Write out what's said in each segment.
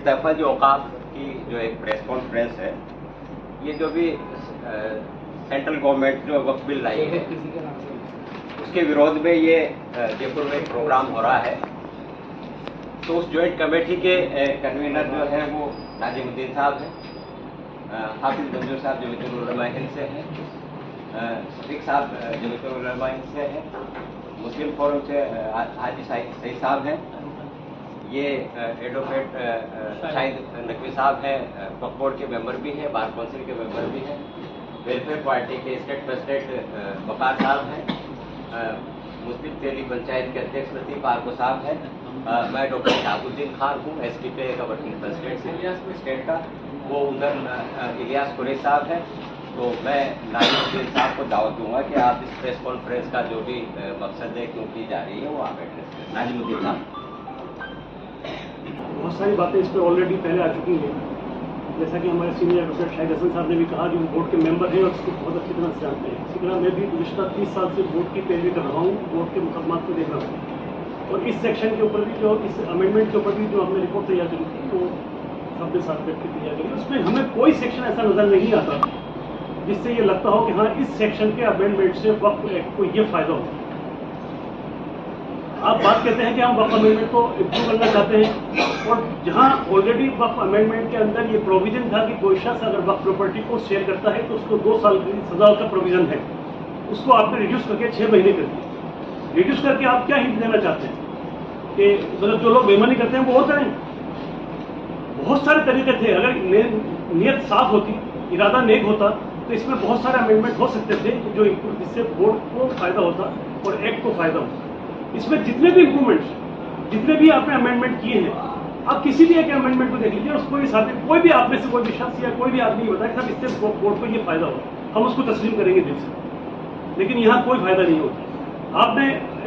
तहफ़्फ़ुज़ औक़ाफ़ की जो एक प्रेस कॉन्फ्रेंस है, ये जो भी सेंट्रल गवर्नमेंट जो वक्फ बिल लाई है उसके विरोध में ये जयपुर में एक प्रोग्राम हो रहा है। तो उस जॉइंट कमेटी के कन्वीनर जो है वो नाजिमुद्दीन साहब हैं, हाफिज मंजूर साहब जमीयतुल उलमा हिंद से हैं, शफीक साहब जमीयतुल उलमा हिंद से हैं, मुस्लिम फोरम से हाजी सईद साहब हैं, ये एडवोकेट शाहिद नकवी साहब हैं, वक्फ बोर्ड के मेंबर भी हैं, बार काउंसिल के मेंबर भी हैं, वेलफेयर पार्टी के स्टेट प्रेसिडेंट वकार साहब हैं, मुस्लिम तेली पंचायत के अध्यक्ष लतीफ आरको साहब हैं, मैं डॉक्टर शाहबुद्दीन खान हूँ, SPK का वर्किंग प्रेसिडेंट स्टेट का, वो उधर इलियास कुरैशी साहब हैं। तो मैं नाजिमुद्दीन साहब को दावत दूंगा कि आप इस प्रेस कॉन्फ्रेंस का जो भी मकसद है क्यों की जा रही है वो आप एड्रेस करें। नाजिमुद्दीन साहब। बहुत सारी बातें इस पर ऑलरेडी पहले आ चुकी हैं, जैसा कि हमारे सीनियर एडवोकेट शाहिद हसन साहब ने भी कहा कि वो बोर्ड के मेंबर हैं और इसको बहुत अच्छी तरह से जानते हैं। इसी तरह मैं भी पिछले 30 साल से बोर्ड की पैरवी कर रहा हूँ, बोर्ड के मुकदमात को देख रहा हूँ, और इस सेक्शन के ऊपर भी जो इस अमेंडमेंट के ऊपर भी जो हमने रिपोर्ट तैयार करी थी वो सबके साथ बैठ तैयार करी, उसमें हमें कोई सेक्शन ऐसा नजर नहीं आता जिससे ये लगता हो कि हाँ इस सेक्शन के अमेंडमेंट से वक्फ एक्ट को ये फायदा होगा। आप बात कहते हैं कि हम वक्फ अमेंडमेंट को इम्प्रूव करना चाहते हैं, और जहां ऑलरेडी वक्फ अमेंडमेंट के अंदर ये प्रोविजन था कि कोई शख्स अगर वक्फ प्रॉपर्टी को शेयर करता है तो उसको 2 साल की सजा का प्रोविजन है, उसको आपने रिड्यूस करके 6 महीने कर दिया। रिड्यूस करके आप क्या हिंट देना चाहते हैं कि मतलब जो लोग बेईमानी करते हैं वो होते हैं? बहुत सारे तरीके थे, अगर नीयत साफ होती, इरादा नेक होता तो इसमें बहुत सारे अमेंडमेंट हो सकते थे जो जिससे बोर्ड को फायदा होता और एक्ट को फायदा होता। इसमें जितने भी इंप्रूवमेंट्स, जितने भी आपने अमेंडमेंट किए हैं, आप किसी भी एक अमेंडमेंट को देख लीजिए, उसको ये साथ कोई भी आप में से कोई भी शख्स या कोई भी आदमी बताए साहब इससे बोर्ड को ये फायदा हो, हम उसको तस्लीम करेंगे दिल से, लेकिन यहाँ कोई फायदा नहीं होता। आपने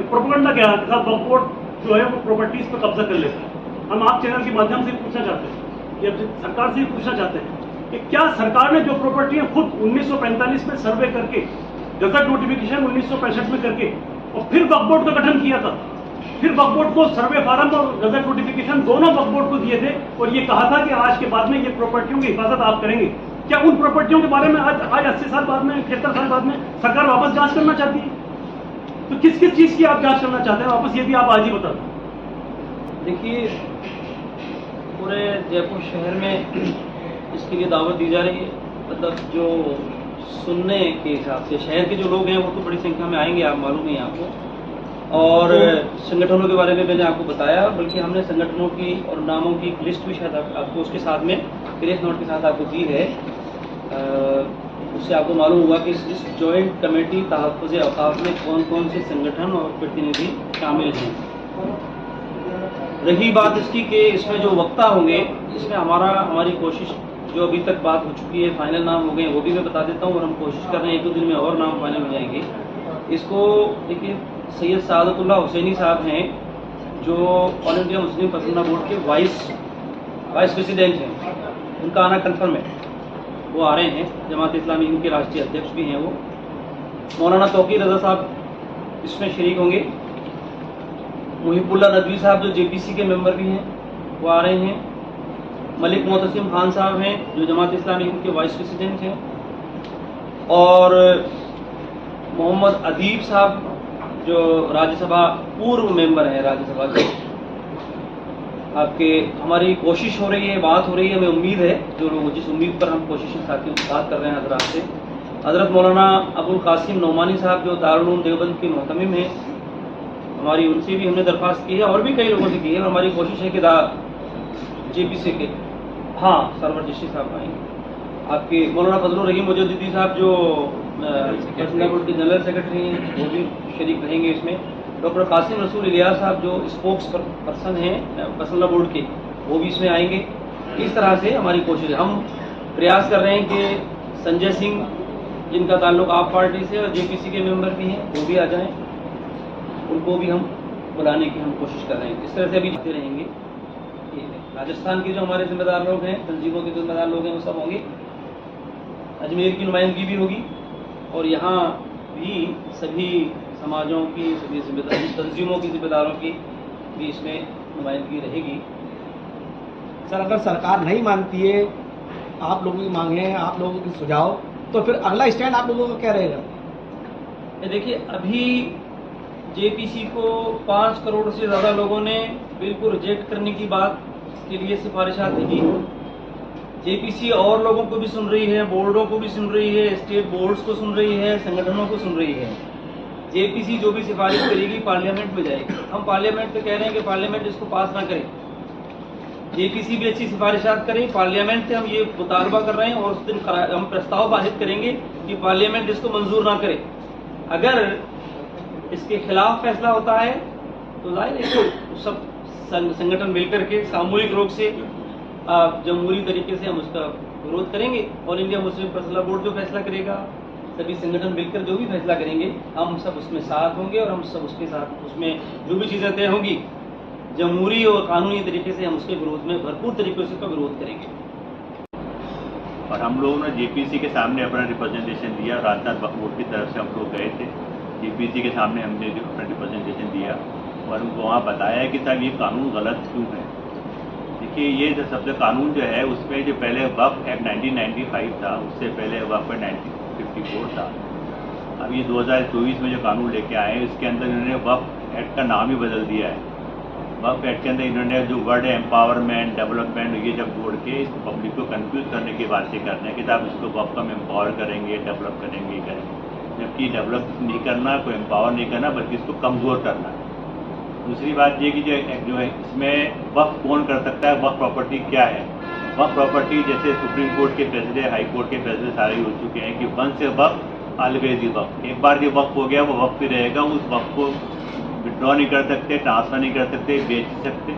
प्रोपेगेंडा क्या है साहब, वक्फ बोर्ड जो है वो प्रॉपर्टीज पर कब्जा कर लेता है। हम आप चैनल के माध्यम से पूछना चाहते हैं या सरकार से ही पूछना चाहते हैं कि क्या सरकार ने जो प्रॉपर्टियां खुद 1945 में सर्वे करके, गजट नोटिफिकेशन 1965 में करके, और फिर वक्फ बोर्ड का गठन किया था, फिर वक्फ बोर्ड को सर्वे फार्म और गजट नोटिफिकेशन दोनों वक्फ बोर्ड को दिए थे और ये कहा था कि आज के बाद में ये प्रॉपर्टियों की हिफाजत आप करेंगे, क्या उन प्रॉपर्टियों के बारे में आज 80 साल बाद में, 73 साल बाद में सरकार वापस जांच करना चाहती है? तो किस किस चीज की आप जांच करना चाहते हैं वापस, ये भी आप आज ही बता दें। देखिए, पूरे जयपुर शहर में इसके लिए दावत दी जा रही है, मतलब जो सुनने के हिसाब से शहर के जो लोग हैं वो तो बड़ी संख्या में आएंगे, आप मालूम है आपको, और संगठनों के बारे में मैंने आपको बताया, बल्कि हमने संगठनों की और नामों की लिस्ट भी शायद आपको उसके साथ में प्रेस नोट के साथ आपको दी है। उससे आपको मालूम हुआ कि इस जॉइंट कमेटी तहफ़्फ़ुज़ औक़ाफ़ में कौन कौन से संगठन और प्रतिनिधि शामिल हैं। रही बात इसकी कि इसमें जो वक्ता होंगे, इसमें हमारी कोशिश जो अभी तक बात हो चुकी है, फाइनल नाम हो गए वो भी मैं बता देता हूँ, और हम कोशिश कर रहे हैं 1-2 दिन में और नाम फाइनल हो जाएंगे। इसको देखिए, सैयद सादतुल्लाह हुसैनी साहब हैं जो all India Muslim personal board के वाइस प्रेसिडेंट हैं, उनका आना कन्फर्म है, वो आ रहे हैं। जमात इस्लामी हिंद के राष्ट्रीय अध्यक्ष भी हैं वो। मौलाना तौकीर रज़ा साहब इसमें शरीक होंगे। मुहिबुल्लाह नदवी साहब जो JPC के मेंबर भी हैं वो आ रहे हैं। मलिक मोहतसिम खान साहब हैं जो जमात इस्लामी हिंद के वाइस प्रेसिडेंट हैं, और मोहम्मद अदीब साहब जो राज्यसभा पूर्व मेंबर हैं राज्यसभा के। आपके हमारी कोशिश हो रही है, बात हो रही है, हमें उम्मीद है, जो जिस उम्मीद पर हम कोशिश साथियों से बात कर रहे हैं हजरात से, हजरत मौलाना अबुल कासिम नौमानी साहब जो दारुल उलूम देवबंद के मोहतमिम हैं, हमारी उनसे भी हमने दरख्वास्त की है और भी कई लोगों से की है। हमारी कोशिश है कि JPC के सरवर जशी साहब आएंगे। आपके मौलाना फजलुर रहीम मुजद्दिदी साहब जो पर्सनल बोर्ड के जनरल सेक्रेटरी हैं वो भी शरीक रहेंगे इसमें। डॉक्टर कासिम रसूल इलियास साहब जो स्पोक्स पर्सन हैं पर्सनल बोर्ड के, वो भी इसमें आएंगे। इस तरह से हमारी कोशिश है। हम प्रयास कर रहे हैं कि संजय सिंह जिनका ताल्लुक आप पार्टी से और JPC के मेंबर भी हैं वो भी आ जाएं, उनको भी हम बुलाने की हम कोशिश कर रहे हैं। इस तरह से अभी आते रहेंगे। राजस्थान के जो हमारे जिम्मेदार लोग हैं, तंजीमों के जिम्मेदार लोग हैं, वो सब होंगे। अजमेर की नुमाइंदगी भी होगी, और यहाँ भी सभी समाजों की, सभी तंजीमों की जिम्मेदारों की भी इसमें नुमाइंदगी रहेगी। सर अगर सरकार नहीं मानती है आप लोगों की मांगे, आप लोगों की सुझाव, तो फिर अगला स्टैंड आप लोगों का क्या रहेगा? देखिए, अभी जेपीसी को 5 करोड़ से ज़्यादा लोगों ने बिल को रिजेक्ट करने की बात के लिए सिफारिशात दी। जेपीसी और लोगों को भी सुन रही है, बोर्डों को भी सुन रही है, स्टेट बोर्ड्स को सुन रही है, संगठनों को सुन रही है। जेपीसी जो भी सिफारिश करेगी पार्लियामेंट में जाएगी। हम पार्लियामेंट पे कह रहे हैं कि पार्लियामेंट इसको पास ना करे। जेपीसी भी अच्छी सिफारिशात करे, पार्लियामेंट से हम ये मुतालबा कर रहे हैं और उस दिन हम प्रस्ताव पारित करेंगे कि पार्लियामेंट इसको मंजूर ना करे। अगर इसके खिलाफ फैसला होता है तो जाहिर है सब संगठन मिलकर के सामूहिक रूप से जमहूरी तरीके से हम उसका विरोध करेंगे। All India Muslim personal board जो फैसला करेगा, सभी संगठन मिलकर जो भी फैसला करेंगे, हम सब उसमें साथ होंगे और हम सब उसके साथ उसमें जो भी चीज़ें तय होंगी जमहूरी और कानूनी तरीके से हम उसके विरोध में भरपूर तरीके से उसका विरोध करेंगे। और हम लोगों ने जेपीसी के सामने अपना रिप्रेजेंटेशन दिया। राजनाथ वक्फ बोर्ड की तरफ से हम लोग गए थे, जेपीसी के सामने हमने अपना रिप्रेजेंटेशन दिया और उनको वहाँ बताया कि साहब ये कानून गलत क्यों है। देखिए, ये जो सबसे कानून जो है उसमें जो पहले वक्फ एक्ट 1995 था, उससे पहले वक्फ एक्ट 1954 था। अब ये 2024 में जो कानून लेके आए हैं उसके अंदर इन्होंने वक्फ एक्ट का नाम ही बदल दिया है। वक्फ एक्ट के अंदर इन्होंने जो वर्ड एम्पावरमेंट, डेवलपमेंट, ये जब जोड़ के पब्लिक को कंफ्यूज करने की बातें करना है कि साहब इसको वक्फ हम एम्पावर करेंगे, डेवलप करेंगे, जबकि डेवलप नहीं करना, कोई एम्पावर नहीं करना, बल्कि इसको कमज़ोर करना है। दूसरी बात ये कि जो है इसमें वक्फ कौन कर सकता है, वक्फ प्रॉपर्टी क्या है। वक्फ प्रॉपर्टी जैसे सुप्रीम कोर्ट के फैसले, हाई कोर्ट के फैसले सारे हो चुके हैं कि वन से वक्फ ऑलवेज वक्फ। एक बार जो वक्फ हो गया वो वक्फ ही रहेगा, उस वक्फ को विड्रॉ नहीं कर सकते, ट्रांसफ़र नहीं कर सकते, बेच नहीं सकते।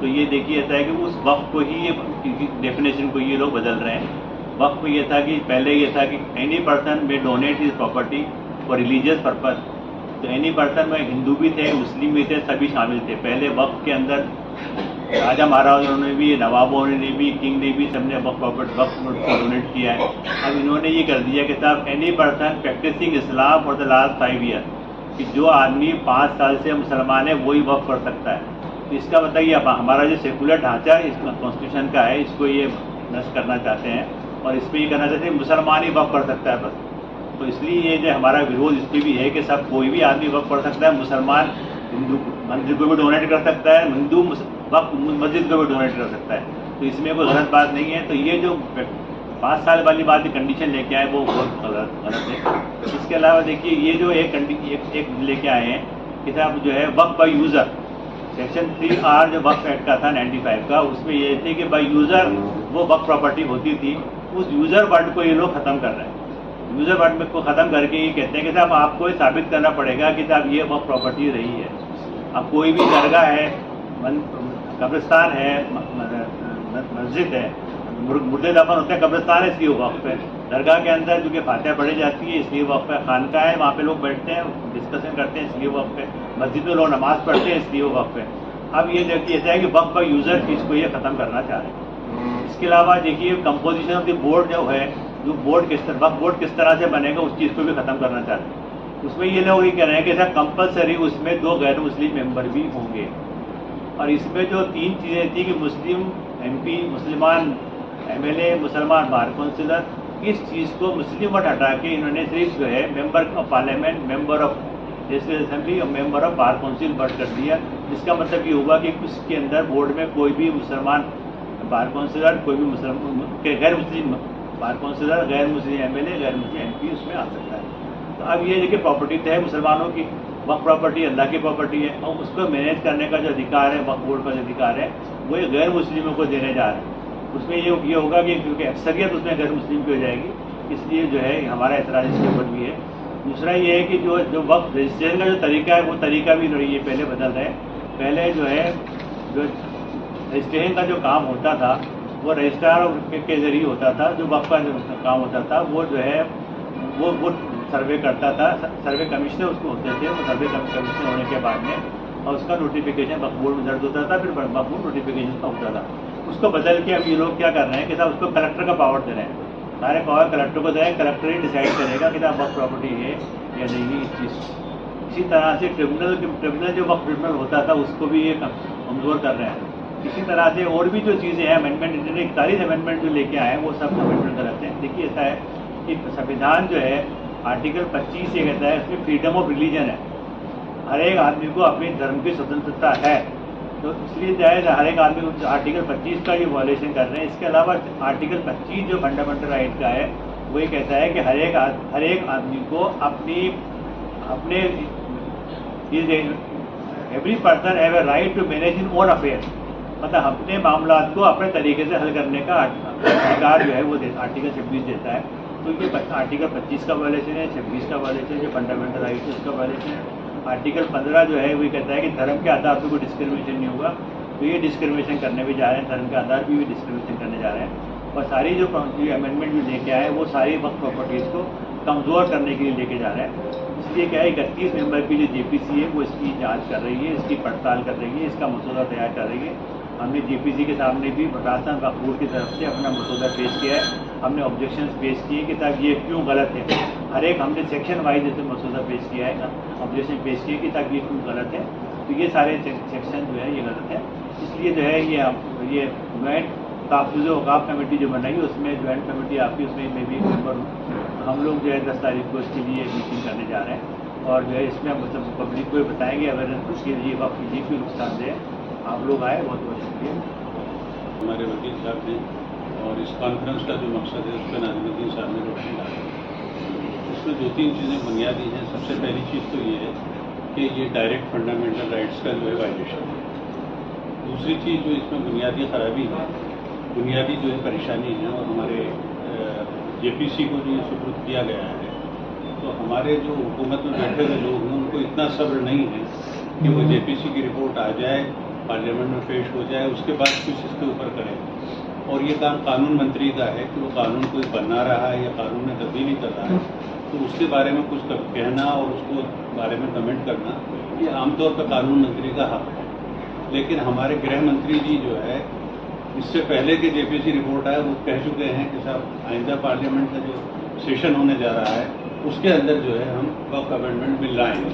तो ये देखिए ऐसा है कि उस वक्फ को ही ये डेफिनेशन को ये लोग बदल रहे हैं। वक्फ में ये था कि पहले ये था कि एनी पर्सन में donate his property for religious purpose. तो एनी पर्सन में हिंदू भी थे, मुस्लिम भी थे, सभी शामिल थे। पहले वक्फ के अंदर राजा महाराजाओं ने भी, नवाबों ने भी, किंग ने भी, सबने वक्फ को डोनेट किया है। अब इन्होंने ये कर दिया कि साहब any person practising Islam for the last 5 year, कि जो आदमी 5 साल से मुसलमान है वही वक्फ कर सकता है। तो इसका मतलब ये हमारा जो सेकुलर ढांचा है इस कॉन्स्टिट्यूशन का है, इसको ये नष्ट करना चाहते हैं और इसमें ये करना चाहते हैं मुसलमान ही वक्फ कर सकता है बस। तो इसलिए ये जो हमारा विरोध इसलिए भी है कि सब कोई भी आदमी वक्फ कर सकता है। मुसलमान हिंदू मंदिर को भी डोनेट कर सकता है, हिंदू वक्फ मस्जिद को भी डोनेट कर सकता है। तो इसमें कोई गलत बात नहीं है। तो ये जो 5 साल वाली बात कंडीशन लेके आए वो बहुत गलत है। इसके अलावा देखिए ये जो एक लेके आए हैं कि साहब जो है वक्फ बाय यूज़र, सेक्शन 3R जो वक्फ एक्ट का था 95 का, उसमें ये थे कि बाय यूज़र वो वक्फ प्रॉपर्टी होती थी। उस यूज़र वर्ड को ये लोग ख़त्म कर रहे हैं। यूज़र वर्ड को ख़त्म करके ये कहते हैं कि साहब आपको ये साबित करना पड़ेगा कि साहब ये वक्फ प्रॉपर्टी रही है। अब कोई भी दरगाह है, कब्रिस्तान है, मस्जिद है, मुर्दे दफन होते हैं, कब्रिस्तान है इसलिए वक्फ है। दरगाह के अंदर जो कि फातिहा पढ़ी जाती है इसलिए वक्फ है। खानका है, वहाँ पे लोग बैठते हैं, डिस्कशन करते हैं इसलिए वक्फ है। मस्जिद में लोग नमाज़ पढ़ते हैं इसलिए वो वक्फ है। अब ये देखिए ऐसा है कि वक्फ का यूज़र चीज़ को ये ख़त्म करना चाह रहे हैं। इसके अलावा देखिए कंपोजिशन ऑफ द बोर्ड जो है, जो बोर्ड किस तरह वक्फ बोर्ड किस तरह से बनेगा उस चीज़ को भी ख़त्म करना चाहते हैं। उसमें ये लोग ये कह रहे हैं कि ऐसा कंपलसरी उसमें 2 गैर मुस्लिम मेंबर भी होंगे। और इसमें जो 3 चीज़ें थी कि मुस्लिम MP, मुसलमान MLA, मुसलमान बार काउंसिलर, इस चीज़ को मुस्लिम वोट हटा के इन्होंने सिर्फ जो है member of parliament, member of legislative assembly और मेंबर ऑफ बार काउंसिल वर्ड कर दिया। जिसका मतलब ये हुआ कि उसके अंदर बोर्ड में कोई भी मुसलमान बार काउंसिलर, कोई भी गैर मुस्लिम बार काउंसिलर, गैर मुस्लिम MLA, गैर मुस्लिम MP उसमें आ सकता है। तो अब ये देखिए प्रॉपर्टी तो है मुसलमानों की, वक्फ प्रॉपर्टी अल्लाह की प्रॉपर्टी है और उसको मैनेज करने का जो अधिकार है, वक्फ बोर्ड का जो अधिकार है वो ये गैर मुस्लिमों को देने जा रहे हैं। उसमें ये होगा कि क्योंकि अक्सरियत उसमें गैर मुस्लिम की हो जाएगी, इसलिए जो है हमारा एतराज़ इसके ऊपर भी है। दूसरा ये है कि जो वक्फ रजिस्ट्रेशन का जो तरीका है वो तरीका भी ये पहले बदल रहे हैं। पहले जो है जो रजिस्ट्रेशन का जो काम होता था वो रजिस्ट्रार के जरिए होता था। जो वक्फ का जो काम होता था वो जो है वो सर्वे करता था, सर्वे कमिश्नर उसको होते थे। वो सर्वे कमिश्नर होने के बाद में और उसका नोटिफिकेशन वक्फ बोर्ड में दर्ज होता था, फिर वक्फ बोर्ड नोटिफिकेशन का होता था। उसको बदल के अब ये लोग क्या कर रहे हैं कि साहब उसको कलेक्टर का पावर दे रहे हैं, सारे पावर कलेक्टर को दे रहे हैं। कलेक्टर ही डिसाइड करेगा कि साहब वक्फ प्रॉपर्टी है या नहीं है इस चीज़। इसी तरह से ट्रिब्यूनल जो वक्फ ट्रिब्यूनल होता था उसको भी ये कमज़ोर कर रहे हैं। इसी तरह से और भी जो चीज़ें हैं अमेंडमेंट 41 अमेंडमेंट जो लेके आए हैं वो सब अमेंडमेंट कराते हैं। देखिए ऐसा है कि संविधान जो है आर्टिकल 25 ये कहता है उसमें फ्रीडम ऑफ रिलीजन है, हर एक आदमी को अपने धर्म की स्वतंत्रता है। तो इसलिए चाहे हर एक आदमी को आर्टिकल 25 का ये वॉयलेशन कर रहे हैं। इसके अलावा आर्टिकल 25 जो फंडामेंटल राइट का है वो ये कहता है कि हर एक आदमी को अपने every person have a right to manage in own affair, मतलब अपने मामला को अपने तरीके से हल करने का अधिकार जो है वो आर्टिकल 26 देता है। तो ये आर्टिकल 25 का वायलेशन है, 26 का वायलेशन है, जो फंडामेंटल राइट है उसका वायलेशन है। आर्टिकल 15 जो है वो कहता है कि धर्म के आधार पर कोई डिस्क्रिमिनेशन नहीं होगा, तो ये डिस्क्रिमिनेशन करने भी जा रहे हैं, धर्म के आधार पर भी डिस्क्रिमिनेशन करने जा रहे हैं। और सारी जो अमेंडमेंट जो लेके आए वो सारी वक्फ प्रॉपर्टीज़ को कमज़ोर करने के लिए लेके जा रहे हैं। इसलिए क्या है 31 मेंबर की जो जेपीसी है वो इसकी जांच कर रही है, इसकी पड़ताल कर रही है, इसका मसौदा तैयार कर रही है। हमने जेपीसी के सामने भी राजस्थान वक्फ बोर्ड की तरफ से अपना मसौदा पेश किया है, हमने ऑब्जेक्शंस पेश किए कि ताकि ये क्यों गलत है, हर एक हमने सेक्शन वाइज जैसे मसौदा पेश किया है, ऑब्जेक्शन पेश किए कि ताकि ये क्यों गलत है। तो ये सारे सेक्शन जो है ये गलत है, इसलिए जो है ये ज्वाइंट जो औकाफ कमेटी जो बनाई उसमें ज्वाइंट कमेटी आपकी उसमें मैं भी मेंबर हूँ। हम लोग जो है 10 तारीख को इसके लिए मीटिंग करने जा रहे हैं और जो है इसमें मतलब पब्लिक को बताएंगे अवेयरनेस उसके लिए वक्त जी भी नुकसान दे। आप लोग आए, बहुत बहुत शुक्रिया। हमारे वकील साहब ने और इस कॉन्फ्रेंस का जो मकसद है उस पर नाज़िमुद्दीन साहब ने रोशनी डाली। इसमें 2-3 चीज़ें बुनियादी हैं। सबसे पहली चीज़ तो ये है कि ये डायरेक्ट फंडामेंटल राइट्स का जो है वायलेशन है। दूसरी चीज़ जो इसमें बुनियादी खराबी है, बुनियादी जो है परेशानी है, और हमारे जेपीसी को जो सुपुर्द किया गया है, तो हमारे जो हुकूमत में बैठे हुए लोग हैं उनको इतना सब्र नहीं है कि वो जेपीसी की रिपोर्ट आ जाए, पार्लियामेंट में पेश हो जाए, उसके बाद कुछ इसके ऊपर करें। और ये काम कानून मंत्री का है कि वो कानून कोई बना रहा है या कानून में तब्दीली कर रहा है, तो उसके बारे में कुछ कहना और उसको बारे में कमेंट करना ये आमतौर पर कानून मंत्री का हक है। लेकिन हमारे गृह मंत्री जी जो है इससे पहले कि जेपीसी रिपोर्ट आए वो कह चुके हैं कि साहब आइंदा पार्लियामेंट का जो सेशन होने जा रहा है उसके अंदर जो है हम वक्फ अमेंडमेंट बिल लाएंगे।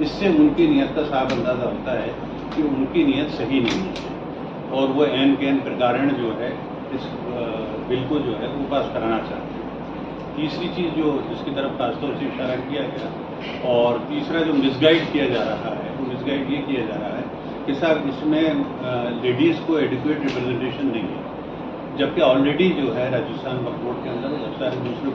इससे उनकी नीयत का साफ अंदाज़ा होता है कि उनकी नीयत सही नहीं है और वो एन के एन प्रकारण जो है इस बिल को जो है वो पास कराना चाहते हैं। तीसरी चीज़ जो जिसकी तरफ खासतौर से इशारा किया गया और तीसरा जो मिसगाइड किया जा रहा है वो मिसगाइड ये किया जा रहा है कि साहब इसमें लेडीज़ को एडिक्वेट रिप्रेजेंटेशन नहीं है, जबकि ऑलरेडी जो है राजस्थान वक्फ बोर्ड के अंदर बहुत सारे दूसरे